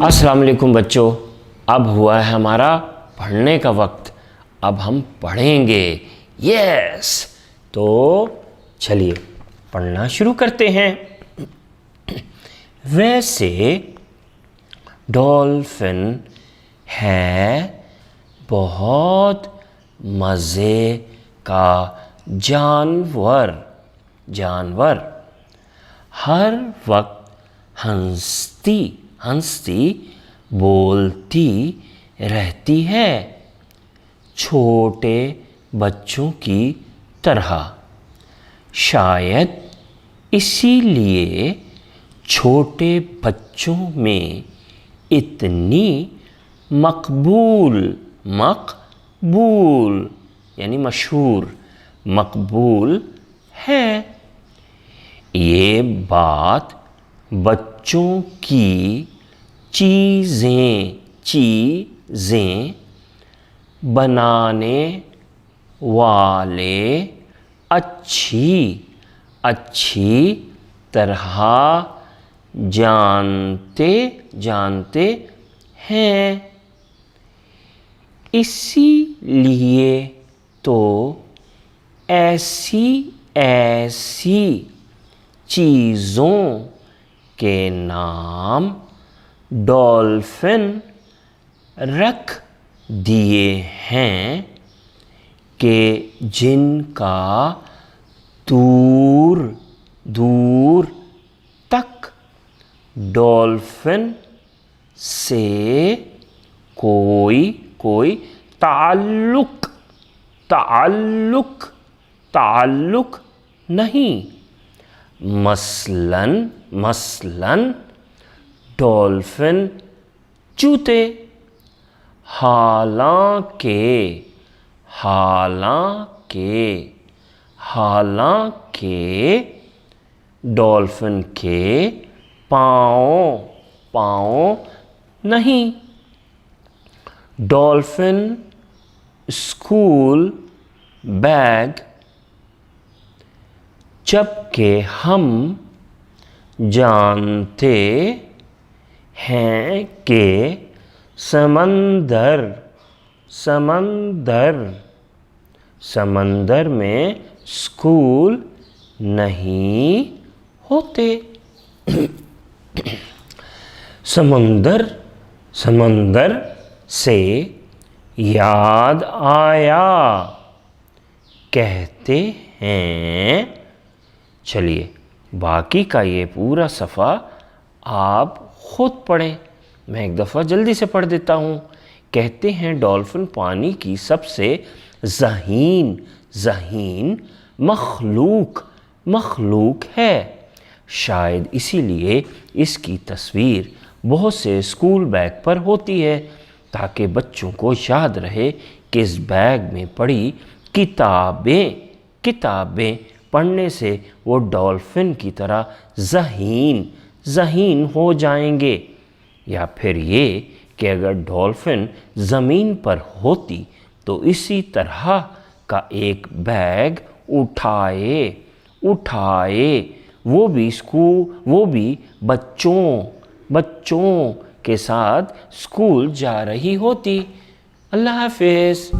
अस्सलाम वालेकुम बच्चों, अब हुआ है हमारा पढ़ने का वक्त। अब हम पढ़ेंगे। यस, तो चलिए पढ़ना शुरू करते हैं। वैसे डॉल्फिन है बहुत मज़े का जानवर। हर वक्त हंसती बोलती रहती है, छोटे बच्चों की तरह। शायद इसीलिए छोटे बच्चों में इतनी मकबूल यानी मशहूर, मकबूल है। ये बात बच्चों की चीज़ें बनाने वाले अच्छी तरह जानते हैं। इसीलिए तो ऐसी चीज़ों के नाम डॉल्फिन रख दिए हैं कि जिनका दूर तक डॉल्फिन से कोई ताल्लुक नहीं। मसलन डॉल्फिन जूते। हालांकि डॉल्फिन के पाँव नहीं। डॉल्फिन स्कूल बैग, जबकि हम जानते हैं कि समंदर में स्कूल नहीं होते। समंदर से याद आया, कहते हैं। चलिए बाकी का ये पूरा सफ़ा आप खुद पढ़ें। मैं एक दफ़ा जल्दी से पढ़ देता हूँ। कहते हैं डॉल्फिन पानी की सबसे ज़हीन मखलूक है। शायद इसीलिए इसकी तस्वीर बहुत से स्कूल बैग पर होती है, ताकि बच्चों को याद रहे कि इस बैग में पड़ी किताबें पढ़ने से वो डॉल्फिन की तरह ज़हीन हो जाएंगे। या फिर ये कि अगर डॉल्फिन ज़मीन पर होती तो इसी तरह का एक बैग उठाए वो भी बच्चों के साथ स्कूल जा रही होती। अल्लाह हाफ़िज़।